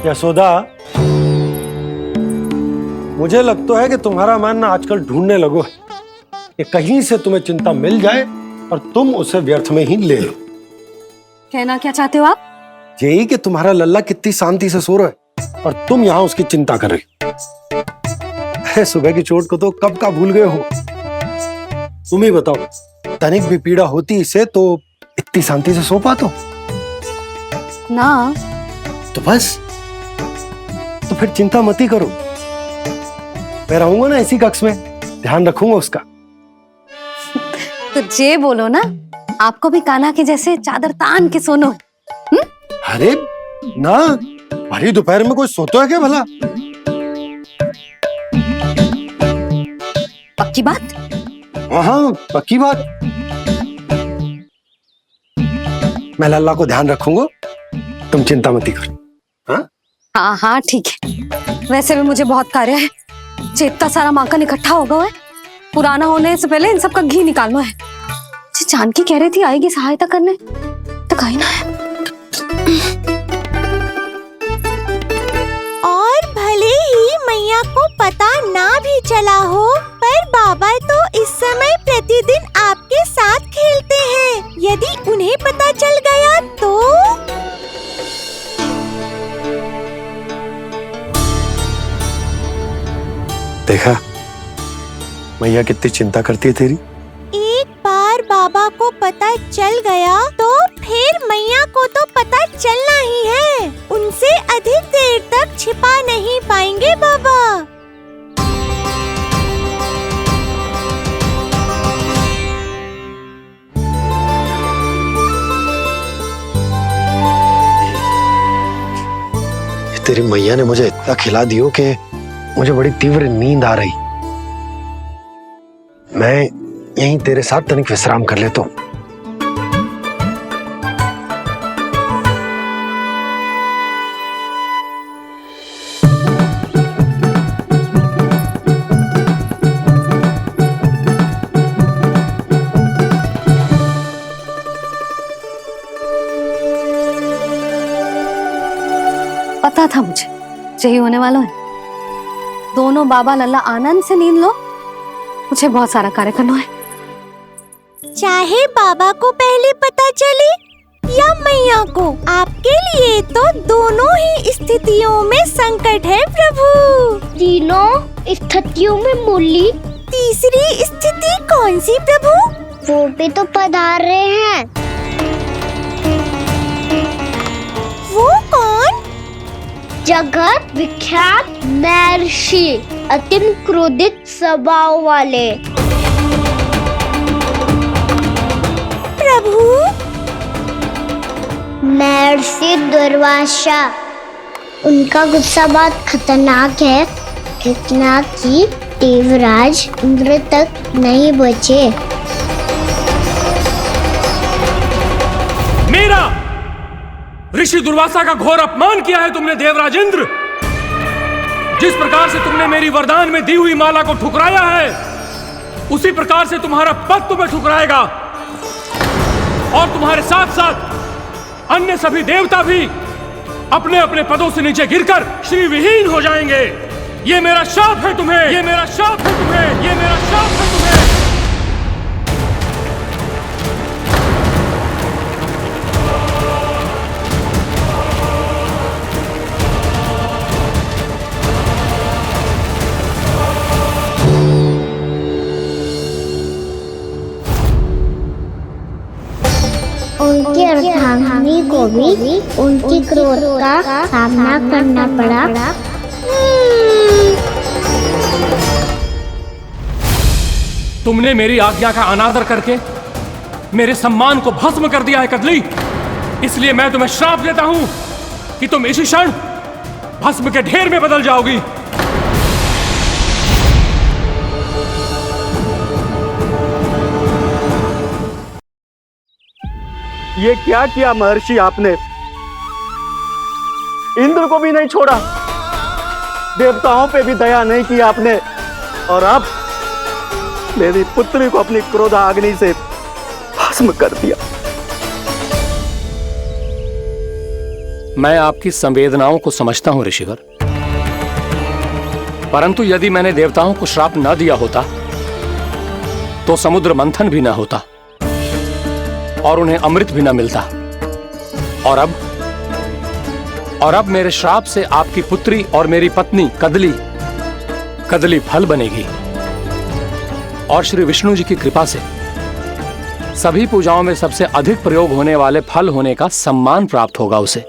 यशोदा, मुझे लगता है कि तुम्हारा मन ना आजकल ढूंढने लगो है कि कहीं से तुम्हें चिंता मिल जाए और तुम उसे व्यर्थ में ही ले लो। कहना क्या चाहते हो आप? यही कि तुम्हारा लल्ला कितनी शांति से सो रहा है और तुम यहाँ उसकी चिंता कर रही हो। अरे सुबह की चोट को तो कब का भूल गए हो। तुम ही बताओ, तनिक भी पीड़ा होती इसे तो इतनी शांति से सो पाते हो? ना। तो बस, तो फिर चिंता मत ही करो। मैं रहूंगा ना इसी कक्ष में, ध्यान रखूंगा उसका। तो जे बोलो ना, आपको भी कान्हा के जैसे चादर तान के सोनो। अरे ना, भरी दोपहर में कोई सोता है क्या भला? पक्की बात? हाँ, पक्की बात। मैं लल्ला को ध्यान रखूंगा, तुम चिंता मत करो। हाँ हाँ ठीक है। वैसे भी मुझे बहुत कार्य है। इतना सारा माखन इकट्ठा होगा है, पुराना होने से पहले इन सब का घी निकालना है। जानकी कह रही थी आएगी सहायता करने, तो कहीं ना है। और भले ही मैया को पता ना भी चला हो, पर बाबा तो इस समय प्रतिदिन आपके साथ खेलते हैं। यदि उन्हें पता चल गया तो? देखा मैया कितनी चिंता करती है तेरी। एक बार बाबा को पता चल गया तो फिर मैया को तो पता चलना ही है। उनसे अधिक देर तक छिपा नहीं पाएंगे बाबा। तेरी मैया ने मुझे इतना खिला दियो कि मुझे बड़ी तीव्र नींद आ रही। मैं यहीं तेरे साथ तनिक विश्राम कर लेता हूं। पता था मुझे यही होने वाला है। दोनों बाबा लल्ला आनंद से नींद लो, मुझे बहुत सारा कार्य करना है। चाहे बाबा को पहले पता चले या मैया को, आपके लिए तो दोनों ही स्थितियों में संकट है प्रभु। तीनों स्थितियों में मूली, तीसरी स्थिति कौन सी प्रभु? वो भी तो पधार रहे हैं। वो कौन? जगत विख्यात महर्षि, अत्यंत क्रोधित स्वभाव वाले। प्रभु? महर्षि दुर्वासा। उनका गुस्सा बहुत खतरनाक है, इतना कि देवराज इंद्र तक नहीं बचे। मेरा ऋषि दुर्वासा का घोर अपमान किया है तुमने देवराज इंद्र। जिस प्रकार से तुमने मेरी वरदान में दी हुई माला को ठुकराया है, उसी प्रकार से तुम्हारा पद तुम्हें ठुकराएगा और तुम्हारे साथ साथ अन्य सभी देवता भी अपने अपने पदों से नीचे गिरकर श्री विहीन हो जाएंगे। ये मेरा शाप है तुम्हें, ये मेरा शाप है तुम्हें, ये मेरा शाप है तुम्हें। उनकी अर्धांगिनी को भी उनकी क्रोध का सामना करना पड़ा। तुमने मेरी आज्ञा का अनादर करके मेरे सम्मान को भस्म कर दिया है कदली। इसलिए मैं तुम्हें श्राप देता हूं कि तुम इसी क्षण भस्म के ढेर में बदल जाओगी। ये क्या किया महर्षि आपने? इंद्र को भी नहीं छोड़ा, देवताओं पे भी दया नहीं की आपने, और अब मेरी पुत्री को अपनी क्रोधाग्नि से भस्म कर दिया। मैं आपकी संवेदनाओं को समझता हूं ऋषिवर, परंतु यदि मैंने देवताओं को श्राप न दिया होता तो समुद्र मंथन भी न होता और उन्हें अमृत भी न मिलता। और अब मेरे श्राप से आपकी पुत्री और मेरी पत्नी कदली फल बनेगी और श्री विष्णु जी की कृपा से सभी पूजाओं में सबसे अधिक प्रयोग होने वाले फल होने का सम्मान प्राप्त होगा उसे।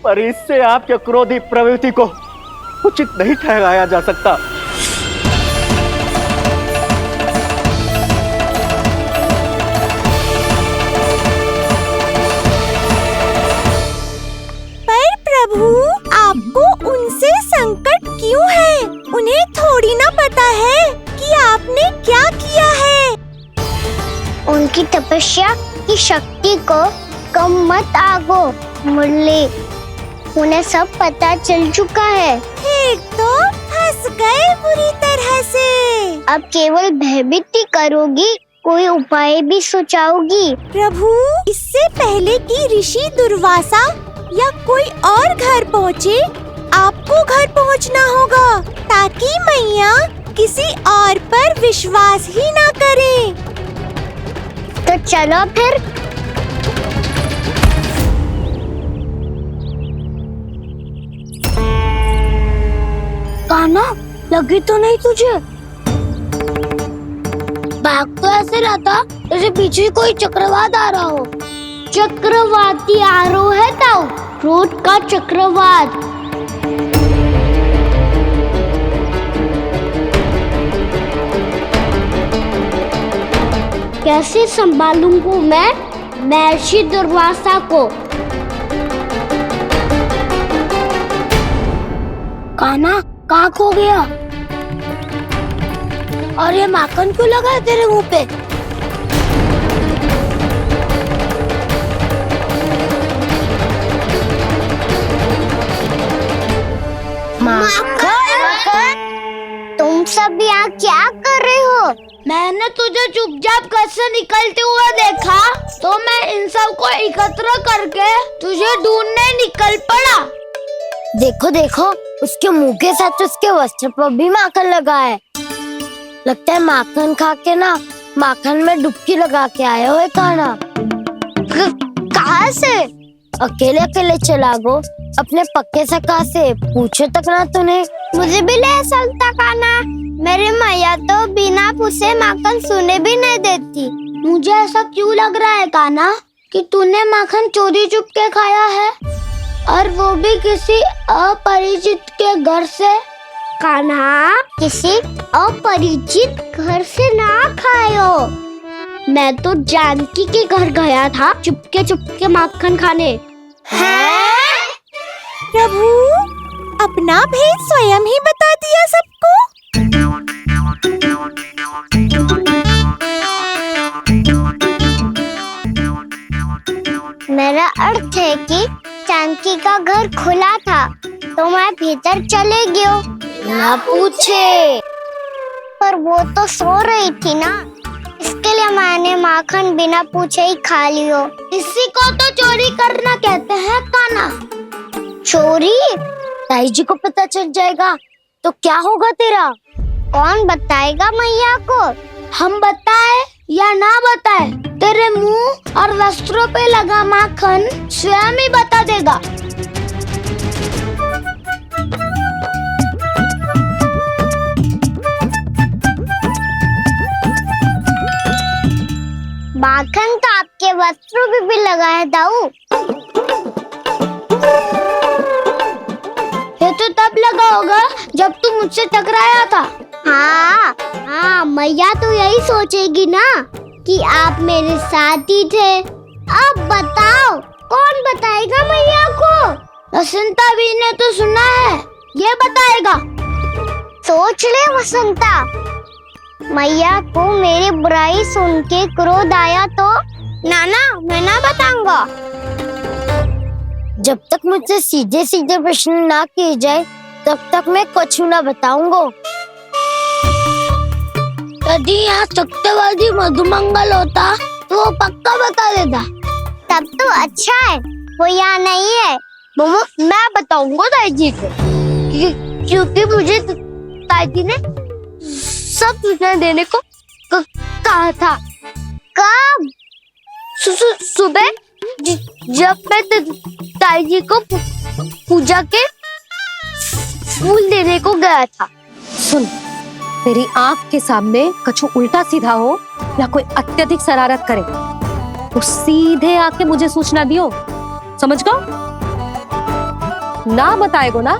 पर इससे आपके क्रोधी प्रवृत्ति को उचित नहीं ठहराया जा सकता। पर प्रभु, आपको उनसे संकट क्यों है? उन्हें थोड़ी ना पता है कि आपने क्या किया है। उनकी तपस्या की शक्ति को कम मत आगो मुरली, उन्हें सब पता चल चुका है। फिर तो फंस गए बुरी तरह से। अब केवल भयभीत ही करोगी, कोई उपाय भी सोचाओगी? प्रभु, इससे पहले कि ऋषि दुर्वासा या कोई और घर पहुँचे, आपको घर पहुँचना होगा ताकि मैया किसी और पर विश्वास ही ना करे। तो चलो फिर। कान्हा, लगी तो नहीं तुझे? भाग तो ऐसे रहा था जैसे पीछे कोई चक्रवात आ रहा हो। चक्रवाती आरोह है ताऊ, क्रोध का चक्रवात। कैसे संभालूंगा मैं महर्षि दुर्वासा को? कान्हा, कहाँ खो गया? और ये माखन क्यों लगा है तेरे मुंह पे? माखन, तुम सब यहाँ क्या कर रहे हो? मैंने तुझे चुपचाप घर से निकलते हुए देखा तो मैं इन सब को एकत्र करके तुझे ढूंढने निकल पड़ा। देखो देखो, उसके मुंह के साथ उसके वस्त्र पर भी माखन लगा है। लगता है माखन खा के ना माखन में डुबकी लगा के आए हो कान्हा। कहाँ से? अकेले अकेले चला गो अपने पक्के सका से, पूछो तक ना तूने। मुझे भी ले चलता कान्हा, मेरी मैया तो बिना पूछे माखन सुने भी नहीं देती। मुझे ऐसा क्यों लग रहा है कान्हा कि तूने माखन चोरी चुप के खाया है, और वो भी किसी अपरिचित के घर से? कान्हा, किसी अपरिचित घर से ना खायो। मैं तो जानकी के घर गया था चुपके माखन खाने। हैं? प्रभु, अपना भेद स्वयं ही बता दिया सबको। मेरा अर्थ है कि जानकी का घर खुला था तो मैं भीतर चले गयो। ना पूछे, पर वो तो सो रही थी ना, इसके लिए मैंने माखन बिना पूछे ही खा लियो। इसी को तो चोरी करना कहते हैं कान्हा। चोरी? ताई जी को पता चल जाएगा तो क्या होगा तेरा? कौन बताएगा मैया को? हम बताए या ना बताए, तेरे मुंह और वस्त्रों पे लगा माखन स्वयं ही बता देगा। माखन तो आपके वस्त्रों पे भी लगा है दाऊ। ये तो तब लगा होगा जब तू मुझसे टकराया था। हाँ, मैया तो यही सोचेगी ना कि आप मेरे साथ ही थे। अब बताओ, कौन बताएगा मैया को? वसंता भी ने तो सुना है, ये बताएगा। सोच ले वसंता, मैया को मेरी बुराई सुन के क्रोध आया तो? नाना, मैं ना बताऊंगा। जब तक मुझसे सीधे सीधे प्रश्न ना किए जाए तब तक मैं कुछ ना बताऊंगा। यदि यहाँ सत्यवादी मधुमंगल होता तो वो पक्का बता देता। तब तो अच्छा है वो यहाँ नहीं है। मोमो मैं बताऊंगा ताई जी को, क्योंकि मुझे ताई जी ने सब सूचना देने को कहा था। कब? सुबह जब मैं ताई जी को पूजा के फूल देने को गया था। सुन, तेरी आंख के सामने कछु उल्टा सीधा हो या कोई अत्यधिक शरारत करे तो सीधे आके मुझे सूचना दियो, समझ गो? ना बताएगो ना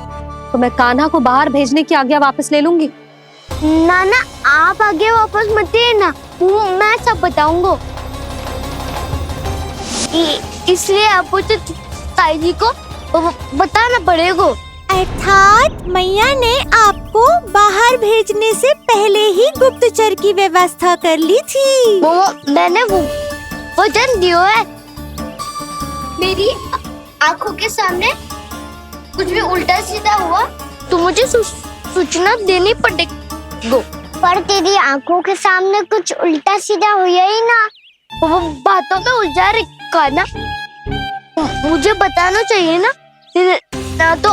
तो मैं कान्हा को बाहर भेजने की आज्ञा वापस ले लूंगी। नाना आप आगे वापस मत देना, मैं सब बताऊंगा। इसलिए आपको तो ताई जी को बताना पड़ेगा। अर्थात मैया ने आपको बाहर भेजने से पहले ही गुप्तचर की व्यवस्था कर ली थी। मैंने वचन दिया है। मेरी आंखों के सामने कुछ भी उल्टा सीधा हुआ तो मुझे सूचना देनी पड़ेगी। पर तेरी आंखों के सामने कुछ उल्टा सीधा हुआ ही ना, वो बातों में उलझा रखा ना, मुझे बताना चाहिए ना तो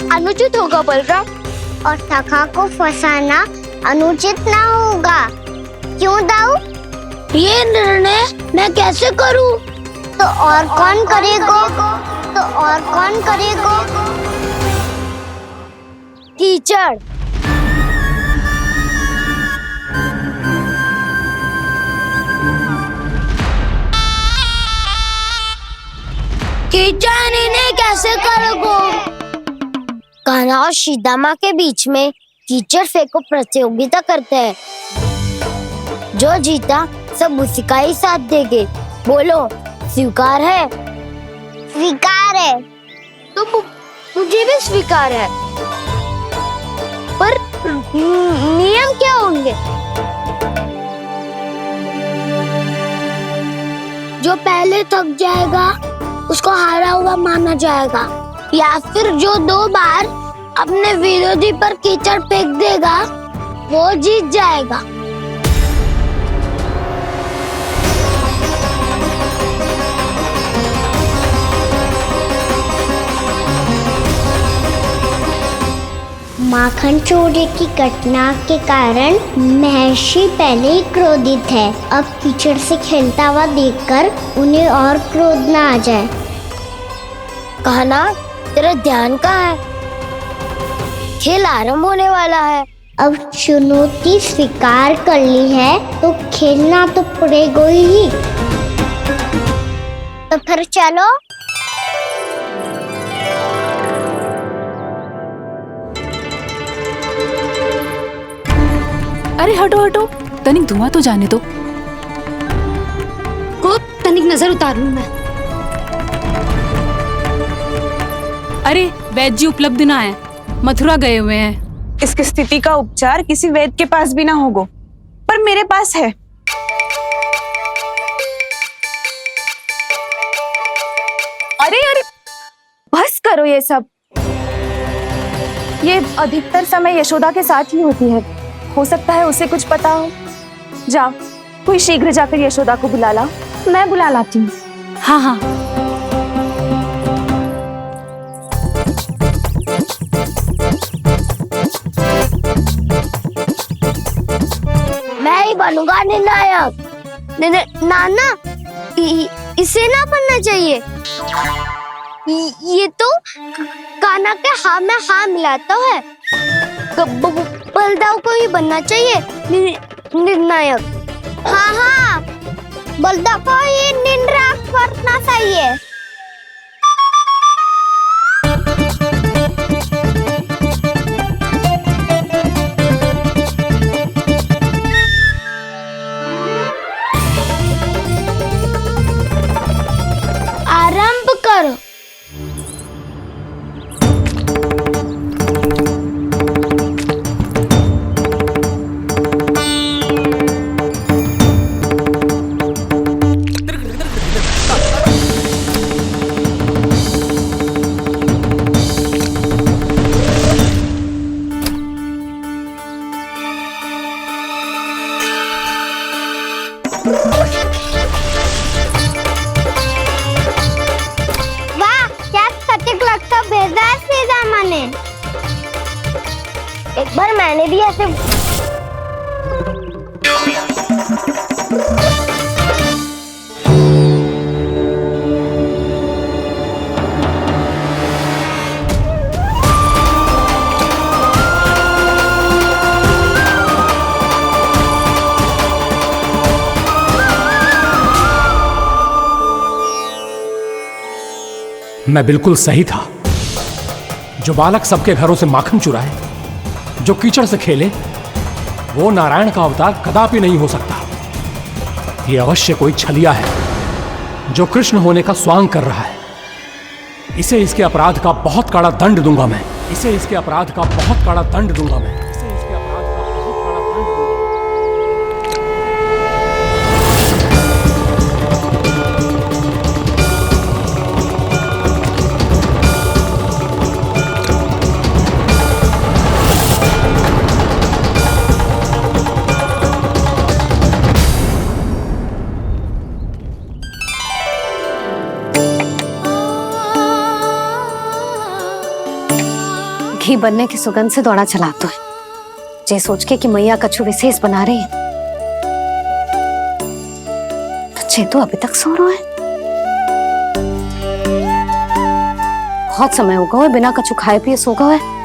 अनुचित होगा बलराम। और सखा को फंसाना अनुचित ना होगा, क्यों दाऊ? ये निर्णय मैं कैसे करूं? तो और कौन करेगा? कीचड़। कीचड़ इन्हें कैसे करोगे? कान्हा और सीता माँ के बीच में कीचड़ फेंको प्रतियोगिता करते हैं। जो जीता सब उसी का ही साथ देंगे। बोलो स्वीकार है? स्वीकार है। तो मुझे भी स्वीकार है। पर नियम क्या होंगे? जो पहले थक जाएगा उसको हारा हुआ माना जाएगा, या फिर जो 2 बार अपने विरोधी पर कीचड़ फेंक देगा वो जीत जाएगा। माखन चोरी की घटना के कारण महर्षि पहले ही क्रोधित है। अब कीचड़ से खेलता हुआ देखकर उन्हें और क्रोध न आ जाए। कान्हा तेरा ध्यान कहाँ है? खेल आरंभ होने वाला है। अब चुनौती स्वीकार कर ली है तो खेलना तो पड़ेगा ही। तो फिर चलो। अरे हटो हटो, तनिक धुआं तो जाने दो। को तनिक नजर उतार लूं मैं। अरे वैद्य जी उपलब्ध ना है, मथुरा गए हुए हैं। इसकी स्थिति का उपचार किसी वैद्य के पास भी ना होगा, पर मेरे पास है। अरे अरे बस करो ये सब। ये अधिकतर समय यशोदा के साथ ही होती है। हो सकता है उसे कुछ पता हो। जाओ, कोई शीघ्र जाकर यशोदा को बुला ला। मैं बुला लाती हूँ। हाँ हाँ। मैं ही बनूंगा निर्णायक। नाना इसे ना बनना चाहिए। ये तो कान्हा के हाँ में हाँ मिलाता है। बलदाव को ही बनना चाहिए निर्णायक। हाँ हाँ, बलदाव को ही निर्णायक बनना चाहिए। आरंभ करो। कैसे मैं बिल्कुल सही था। जो बालक सबके घरों से माखन चुराए, जो कीचड़ से खेले, वो नारायण का अवतार कदापि नहीं हो सकता। ये अवश्य कोई छलिया है जो कृष्ण होने का स्वांग कर रहा है। इसे इसके अपराध का बहुत कड़ा दंड दूंगा मैं। इसे इसके अपराध का बहुत कड़ा दंड दूंगा मैं। घी बनने की सुगंध से दौड़ा चला तो है, जे सोच के कि मैया कछु विशेष बना रही है। तो चेतु अभी तक सो रहा है। बहुत समय हो गया है, बिना कछु खाए पिए सो गया है।